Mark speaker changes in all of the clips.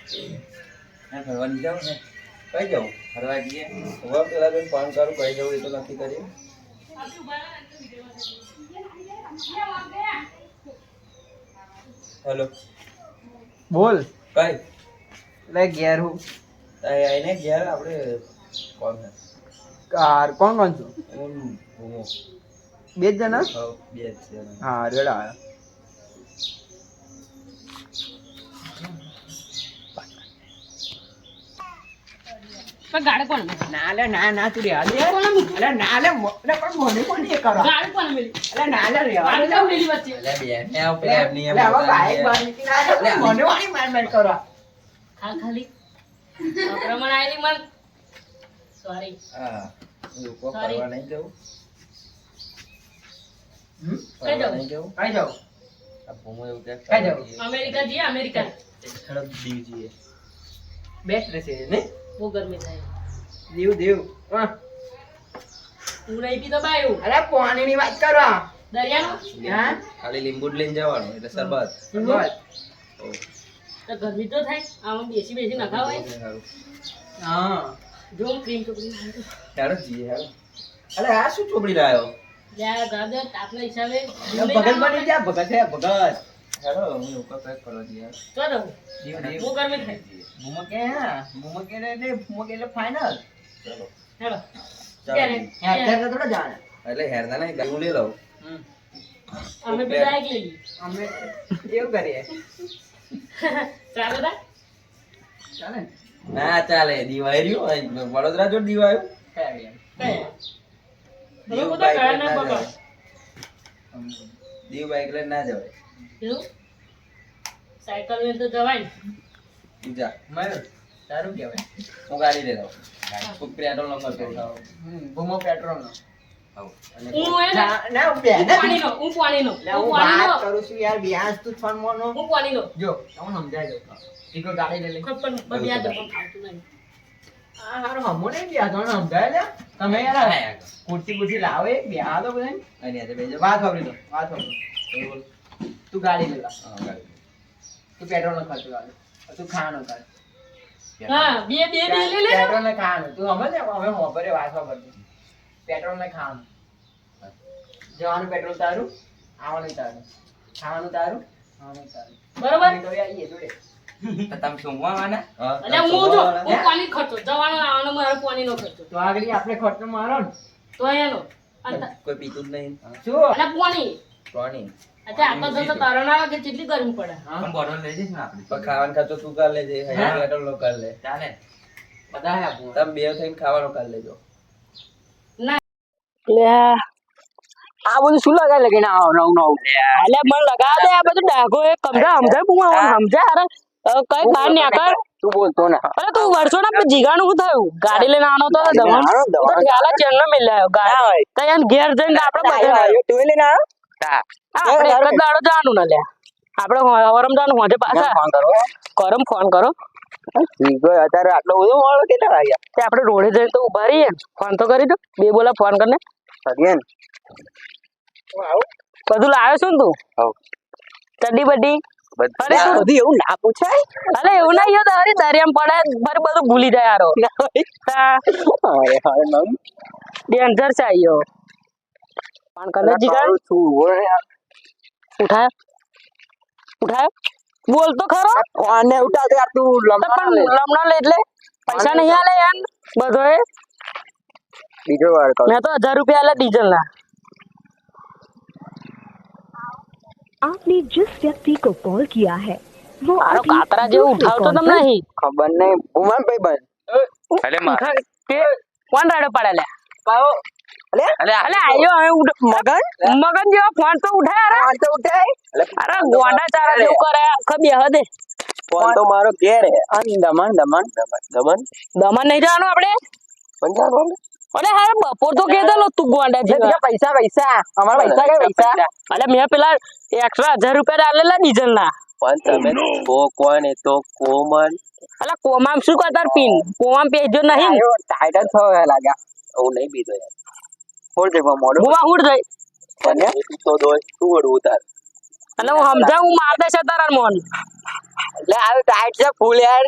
Speaker 1: હા ફરવાની જાવ ને કઈ જાવ ફરવા જઈએ હવે પેલા બેન ફોન કરું કઈ જવું એ તો નક્કી કરીએ હેલો
Speaker 2: બોલ
Speaker 1: કઈ
Speaker 2: લે ઘેર હું
Speaker 1: આઈને ગયા આપણે કોણ
Speaker 2: કાર કોણ કોણ છો
Speaker 1: હું
Speaker 2: બે જ જણા
Speaker 1: બે જ છે
Speaker 2: હા રેડા આયા
Speaker 3: પણ ગાડે કોણ
Speaker 2: ના લે ના તું રે આલે અલે ના લે પણ મને કોણ એ કરો
Speaker 3: ગાડે કોણ મેલી
Speaker 2: અલે ના લે રે
Speaker 3: ગાડે કેમ મેલી વચ્ચે
Speaker 1: એટલે બે ને આવ પેલા એમની એમ
Speaker 2: લે હવે બાઈક બાર નીકળી ના મને વાળી માર કરો
Speaker 3: ખાલી પ્રમાણ આયેલી મન સોરી
Speaker 1: હા હું કો
Speaker 3: Sorry.
Speaker 1: ફરવા નહીં જવું
Speaker 3: કઈ
Speaker 1: ફરવા
Speaker 3: જવું?
Speaker 1: નહીં જવું
Speaker 2: કઈ જાવ
Speaker 1: આ ભૂમો એવું કે
Speaker 2: કઈ જવું?
Speaker 3: અમેરિકા જઈએ અમેરિકા
Speaker 1: ખડક દીવ જઈએ
Speaker 2: બેસ્ટ રહેશે ને
Speaker 3: બહુ ગરમી થાય
Speaker 2: દેવ હા
Speaker 3: તું નહીં પીતો બાયું
Speaker 2: અરે પાણીની વાત કરો
Speaker 3: દરિયાનું
Speaker 2: હા
Speaker 1: ખાલી લીંબુ જ લઈને જવાનું એટલે સરબત
Speaker 2: બસ
Speaker 3: તો ગરમી તો થાય આમાં બેસી નખા હોય
Speaker 1: સારું
Speaker 2: હા
Speaker 3: જો ક્રીમ ચોકડી નાખી
Speaker 1: ચાલો જઈએ હાલો અરે આ શું ચોપડી લાયો
Speaker 3: લે ગાદે તાપના હિસાબે
Speaker 2: ભગત બની જા ભગત છે ભગત
Speaker 1: હેલો હું ઉપર પેક કરવા જઈએ
Speaker 3: ચો દઉં
Speaker 2: દેવ
Speaker 3: બહુ ગરમી થાય
Speaker 2: બુમો કે હા બુમો કે એટલે ફાઇનલ
Speaker 1: ચલો
Speaker 3: હેલો
Speaker 1: ચાલો
Speaker 3: ક્યારે?
Speaker 2: અત્યારે થોડા જાણે
Speaker 1: એટલે હેરના નહીં ગાયું લઈ લઉં
Speaker 3: અમે બી બાઈક લઈ ગઈ
Speaker 2: અમે એવું કરીએ
Speaker 3: ચાલો તા
Speaker 2: ચાલે ને
Speaker 1: ના ચાલે દિવાળી રહ્યું વડોદરા જો દિવાળ્યું
Speaker 2: કઈ
Speaker 3: કયા તમે
Speaker 1: દીવ
Speaker 3: બધા
Speaker 1: બાઈક
Speaker 3: કયા
Speaker 1: લઈને
Speaker 3: ના
Speaker 1: ના
Speaker 3: પકડ
Speaker 1: જવાય દીવ બાઈક લઈને ના જવાય
Speaker 3: એવું સાયકલ લઈને તો જવાય ને
Speaker 1: તું જા
Speaker 2: મયુર સારું કહેવાય
Speaker 1: હું ગાડી લઈ લઉં કોઈ પેટ્રોલ નંબર તો ઉઠાવો
Speaker 2: બુમો પેટ્રોલ નો
Speaker 1: અને
Speaker 3: હું એ ને
Speaker 2: ના હું બે
Speaker 3: હું પાણીનો
Speaker 2: લે હું વાત કરું છું યાર વ્યાજ તું ફોન મોનો
Speaker 3: હું પાણીનો
Speaker 2: જો તમને સમજાય દો ઈકો ગાડી લઈ લે
Speaker 3: પણ બધી આ દફન ખાતું નહીં
Speaker 2: આ હારું હમો નહીં વ્યાજ તમને સમજાય લે તમે યાર કુર્સી કુર્સી લાવે વ્યાજ તો બધા
Speaker 1: અને આજે બેજો
Speaker 2: વાત વાપરી દો તું ગાડી લઈ લા
Speaker 1: હા ગાડી
Speaker 2: તું પેટ્રોલ નો ખર્ચો લાગે તું ખાવાનો કર
Speaker 3: હા બે લઈ લે
Speaker 2: પેટ્રોલ ને ખાવાનું તું સમજ ને હવે મોબરે વાત વાપરતી પેટ્રોલ ને ખાવાનું જવાનું પેટ્રોલ તારું આવવાનું તારું ખાવાનું તારું આવવાનું તારું
Speaker 3: બરોબર
Speaker 2: તો આવીએ જોડે
Speaker 1: તો તમે સોમવા વાના
Speaker 3: એટલે હું જો હું પાણી ખર્ચો જવાનો આવવાનો મારો પાણીનો ખર્ચો
Speaker 2: તો આગળ આપણે ખર્ચો મારો ને
Speaker 3: તો એનો અને
Speaker 1: કોઈ પીતું જ નહીં
Speaker 2: શું
Speaker 3: પાણી
Speaker 1: પાણી
Speaker 3: અચ્છા આ તો જતો તરણ આવે કે કેટલી ગરમી પડે
Speaker 1: પણ બોટલ લઈ જઈશ ને આપણે પણ ખાવાનો ખર્ચો તું કર લેજે હજાર પેટ્રોલ નો કર લે ચાલે
Speaker 2: બધા હે આપણું
Speaker 1: તમે બે થઈને ખાવાનો કર લેજો
Speaker 3: ના
Speaker 2: એટલે આ બધું શું લગાય લગીને આવો નવું નવું
Speaker 4: એટલે મને લગાવ દે આ બધું ડાઘો એ સમજા સમજા કઈ બહાર નીકળ
Speaker 2: તું બોલતો ને
Speaker 4: અરે તું વર્ષોના જીગાનું શું થયું ગાડી લઈને આનો તો દમણ તો ખ્યાલ જ ન મિલ્યો ગાડી તો એને ઘેર જઈને આપણે બધા
Speaker 2: તું લઈને આવ્યો
Speaker 4: આપણે એક જ દાડો જવાનું ને લ્યા આપણે હવારમ જવાનું હોજે પાછા
Speaker 2: ફોન કરો
Speaker 4: કરમ ફોન કરો
Speaker 2: અત્યારે આટલો બધો વાળો કેટલા વાગ્યા
Speaker 4: તે આપણે રોડે જઈને તો ઉભા રહીએ ફોન તો કરી દો બે બોલા ફોન કરીને
Speaker 2: અગેન
Speaker 4: બધું લાવ્યો છું ને તું ચડ્ડી બड्डी અરે તું
Speaker 2: બધું એવું ના પૂછાય
Speaker 4: અરે એવું નહીં યો તારી દરિયામાં પડે મારે બધું ભૂલી જાય યારો
Speaker 2: અરે હારે નમ
Speaker 4: ડેન્જર છે આયો ફોન કરને જીગા ઉઠાય ઉઠાય બોલ તો ખરો
Speaker 2: આને ઉઠા દે તું
Speaker 4: પણ લમણા લે એટલે પૈસા નહીં આલે યાર બધોય
Speaker 2: બીજો વાર કર
Speaker 4: મેં તો 1000 રૂપિયા આલે ડીઝલ ના
Speaker 5: आपने जिस व्यक्ति को कॉल किया है वो
Speaker 4: આરો કાતરા જેવું ઉઠાવતો તમ નહીં
Speaker 2: ખબર નહીં ઉમર ભાઈ બન
Speaker 4: અલે કે કોણ રાડો પાડે લે
Speaker 2: અલે
Speaker 4: અલે આયો હવે મગન જેવો ફોન તો ઉઠાય
Speaker 2: આ તો ઉઠાય
Speaker 4: અરે ગોંડા ચારા જેવું કરે ખબી હદે
Speaker 2: ફોન તો મારો ઘેર હે અને દમણ
Speaker 4: દમન નહીં જવાનું આપણે
Speaker 2: પંજાબ
Speaker 4: અરે હારે બપોર તો કેદલો તું ગોંડા જેવા
Speaker 2: પૈસા અમારા પૈસા કઈ પૈસા
Speaker 4: અલે મેં પેલા એક્સ્ટ્રા 1000 રૂપિયા આલેલા ડીઝલ ના
Speaker 2: પણ તમે તો કોણ એ તો કોમન
Speaker 4: અલે કોમામ શું કરતાર પીન કોમામ પેજો નહીં
Speaker 2: ટાઈટલ થયો લાગ્યા હું નહીં બીજો યાર હોળ દેવા મોડો
Speaker 4: હું ઉડ જઈ
Speaker 2: અને તો દોસ્ત તું વડવું તાર
Speaker 4: એટલે હું સમજાવ હું માર દેશે તારા મોન
Speaker 2: લે આ ટાઈટ છે ફૂલ યાર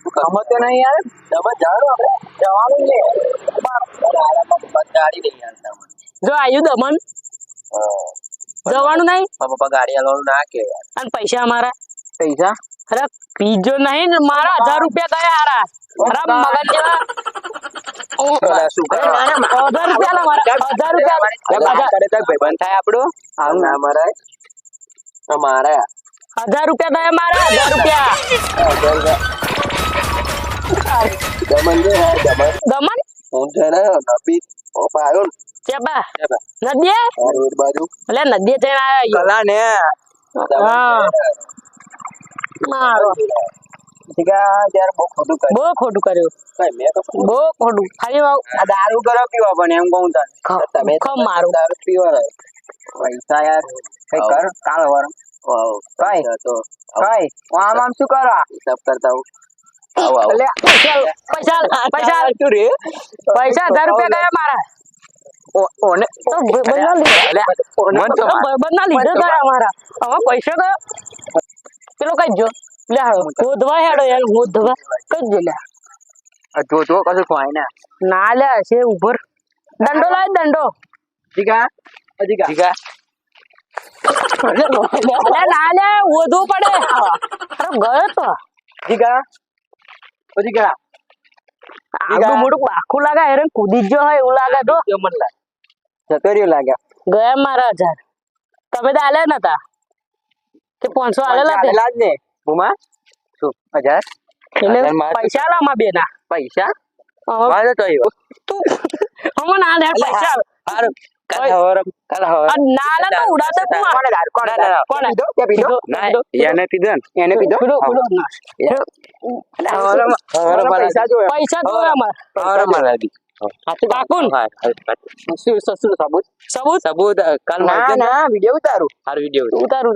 Speaker 1: સમજતો નહીં યાર તમે જાણો આપણે જવાનું ને ગાડી નહીં યાર તમે
Speaker 4: જો આયુ દમન જવાનું નહીં
Speaker 1: પપ્પા ગાડી હાલવાનું ના કે
Speaker 4: અને પૈસા અમારા
Speaker 1: પૈસા
Speaker 4: અરે પીજો નહીં ને મારા 1000 રૂપિયા ગયા હારા અરે મગજ જેવા
Speaker 1: શું કરો
Speaker 4: 1000 રૂપિયા લા મારા 1000 રૂપિયા
Speaker 1: કરે તો ભાઈબંધ થાય આપણો આવું ના મરાય મારા
Speaker 4: 1000 રૂપિયા ગયા મારા 1000 રૂપિયા
Speaker 1: દમન જે હે
Speaker 4: દમન
Speaker 1: હું છે ને નબી પપ્પા આવ્યો ને
Speaker 4: ચેપા નદીએ
Speaker 1: રોડ બાજુ
Speaker 4: એટલે નદીએ જઈને આયા
Speaker 1: કલા ને
Speaker 4: હા મારો
Speaker 1: યાર બહુ ખોટું કર્યું
Speaker 4: બહુ ખોટું કર્યું
Speaker 1: કઈ મેં તો
Speaker 4: બહુ ખોટું ખાલી
Speaker 1: આ દારૂ કરો પીવા પણ એમ કહું તને તમે
Speaker 4: ખમ મારું
Speaker 1: દારૂ પીવા પૈસા યાર કઈ કર કાલ વર કઈ તો કઈ આમ આમ શું કરો હિસાબ કરતા હું
Speaker 4: એટલે પૈસા તું રે પૈસા 1000 રૂપિયા ગયા મારા
Speaker 1: ઓને
Speaker 4: તો બંના લીધે ગયા મારા હવે પૈસા તો પેલો કઈ જો લે હાડો ગોધવા હેડો યાર ગોધવા કઈ જો લે
Speaker 1: જો જો કશું ખવાય ને
Speaker 4: ના લે છે ઉપર દંડો લાય દંડો
Speaker 1: જીગા જીગા
Speaker 4: અરે ના લે વધુ પડે અરે ગયો તો
Speaker 1: જીગા જીગા
Speaker 4: આવડું મોટું બાખું લાગે હેરે કૂદી જ હોય એવું લાગે તો
Speaker 1: મન લાગે જતો રહ્યો લાગે
Speaker 4: ગયા મારા 1000 તમે તો આલે નતા કે 500 આલેલા તે
Speaker 1: લાજ ને બુમા શું 1000
Speaker 4: એટલે પૈસા આલા માં બેના
Speaker 1: પૈસા વાળો તો આવ્યો
Speaker 4: તું હમ ના લે પૈસા
Speaker 1: હારું કાલ હવર
Speaker 4: ના લે તો ઉડાતે તું
Speaker 1: કોને દારૂ કોને પીધો કે પીધો ના એને પીધો ને એને પીધો હવર પૈસા જો
Speaker 4: પૈસા તો અમાર
Speaker 1: હવર મારા દી
Speaker 4: કાકુન
Speaker 1: શું સબૂત
Speaker 4: સબૂત
Speaker 1: સબૂત કાલ ના ના વિડિયો ઉતારું હાર વિડિયો
Speaker 4: ઉતાર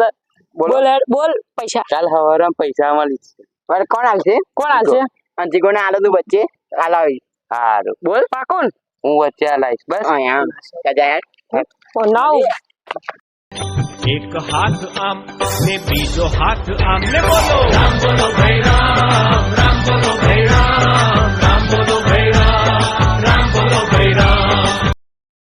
Speaker 4: બોલ પૈસા
Speaker 1: કાલ હવર પૈસા મળી છે કોણ આવશે અંજી કોને આલો તું વચ્ચે આલાવી હારું બોલ
Speaker 4: પાકુન
Speaker 1: હું વચ્ચે આલાઈશ બસ અહીંયા યાર
Speaker 4: નાવ
Speaker 6: એક હાથ આમ ને બીજો હાથ આમ ને બોલો રામ બોલો ભાઈ રામ રામ બોલો ભાઈ રામ